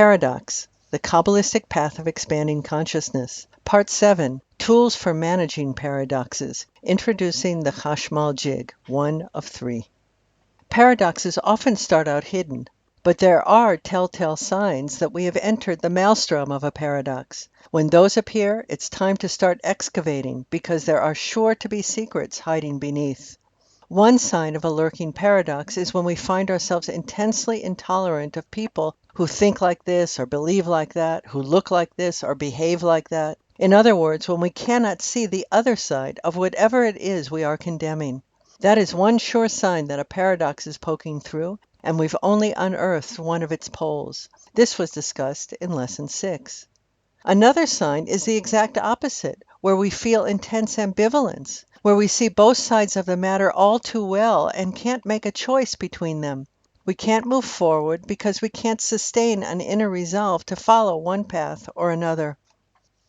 Paradox, the Kabbalistic Path of Expanding Consciousness. Part 7, Tools for Managing Paradoxes, introducing the Hashmal Jig, 1 of 3. Paradoxes often start out hidden, but there are telltale signs that we have entered the maelstrom of a paradox. When those appear, it's time to start excavating, because there are sure to be secrets hiding beneath. One sign of a lurking paradox is when we find ourselves intensely intolerant of people who think like this or believe like that, who look like this or behave like that. In other words, when we cannot see the other side of whatever it is we are condemning. That is one sure sign that a paradox is poking through, and we've only unearthed one of its poles. This was discussed in Lesson 6. Another sign is the exact opposite, where we feel intense ambivalence, where we see both sides of the matter all too well and can't make a choice between them. We can't move forward because we can't sustain an inner resolve to follow one path or another.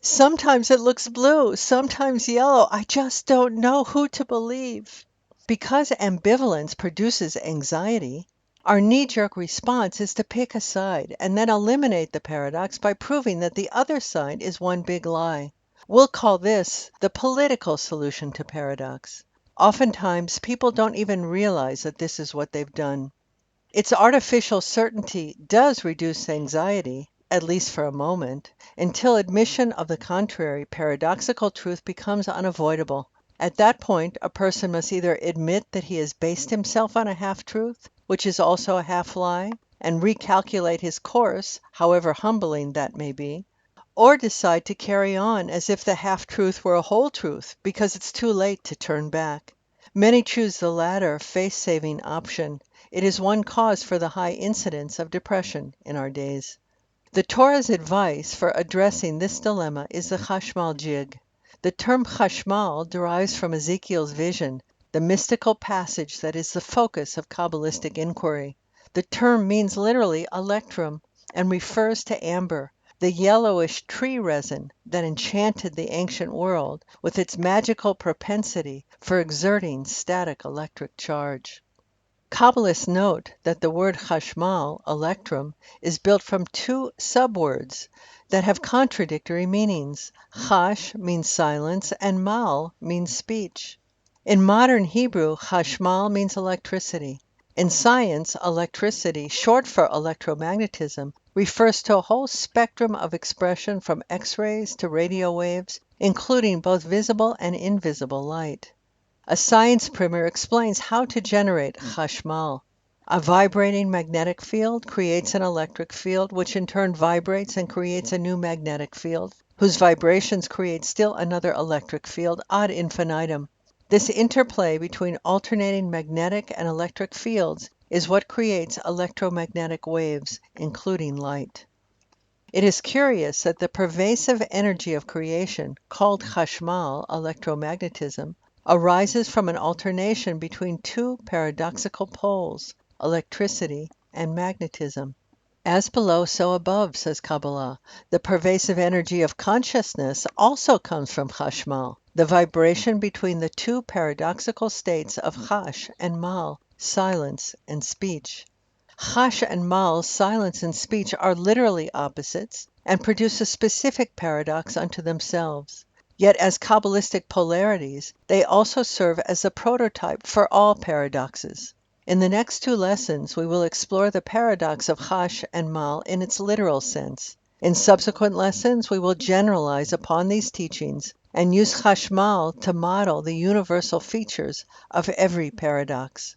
Sometimes it looks blue, sometimes yellow. I just don't know who to believe. Because ambivalence produces anxiety, our knee-jerk response is to pick a side and then eliminate the paradox by proving that the other side is one big lie. We'll call this the political solution to paradox. Oftentimes, people don't even realize that this is what they've done. Its artificial certainty does reduce anxiety, at least for a moment. Until admission of the contrary, paradoxical truth becomes unavoidable. At that point, a person must either admit that he has based himself on a half-truth, which is also a half-lie, and recalculate his course, however humbling that may be, or decide to carry on as if the half-truth were a whole truth, because it's too late to turn back. Many choose the latter, face-saving option. It is one cause for the high incidence of depression in our days. The Torah's advice for addressing this dilemma is the Hashmal Jig. The term Chashmal derives from Ezekiel's vision, the mystical passage that is the focus of kabbalistic inquiry. The term means literally electrum and refers to amber, the yellowish tree resin that enchanted the ancient world with its magical propensity for exerting static electric charge. Kabbalists note that the word Chashmal, electrum, is built from two subwords that have contradictory meanings. Chash means silence and mal means speech. In modern Hebrew, Chashmal means electricity. In science, electricity, short for electromagnetism, refers to a whole spectrum of expression from X-rays to radio waves, including both visible and invisible light. A science primer explains how to generate Chashmal. A vibrating magnetic field creates an electric field, which in turn vibrates and creates a new magnetic field, whose vibrations create still another electric field ad infinitum. This interplay between alternating magnetic and electric fields is what creates electromagnetic waves, including light. It is curious that the pervasive energy of creation, called Chashmal, electromagnetism, arises from an alternation between two paradoxical poles, electricity and magnetism. As below, so above, says Kabbalah. The pervasive energy of consciousness also comes from Chashmal, the vibration between the two paradoxical states of Chash and Mal, silence and speech. Chash and Mal, silence and speech, are literally opposites and produce a specific paradox unto themselves. Yet as Kabbalistic polarities, they also serve as a prototype for all paradoxes. In the next two lessons, we will explore the paradox of Chash and Mal in its literal sense. In subsequent lessons, we will generalize upon these teachings and use Chashmal to model the universal features of every paradox.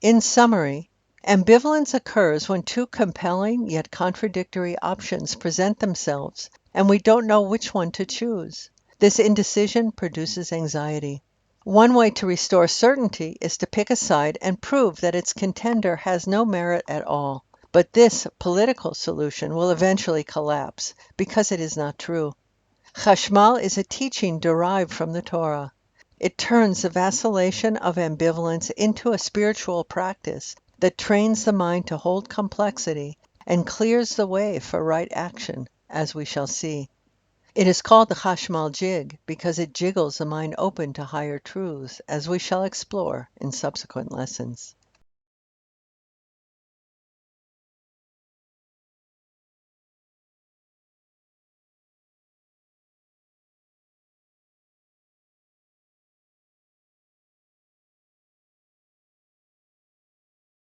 In summary, ambivalence occurs when two compelling yet contradictory options present themselves, and we don't know which one to choose. This indecision produces anxiety. One way to restore certainty is to pick a side and prove that its contender has no merit at all. But this political solution will eventually collapse because it is not true. Chashmal is a teaching derived from the Torah. It turns the vacillation of ambivalence into a spiritual practice that trains the mind to hold complexity and clears the way for right action, as we shall see. It is called the Hashmal Jig because it jiggles the mind open to higher truths, as we shall explore in subsequent lessons.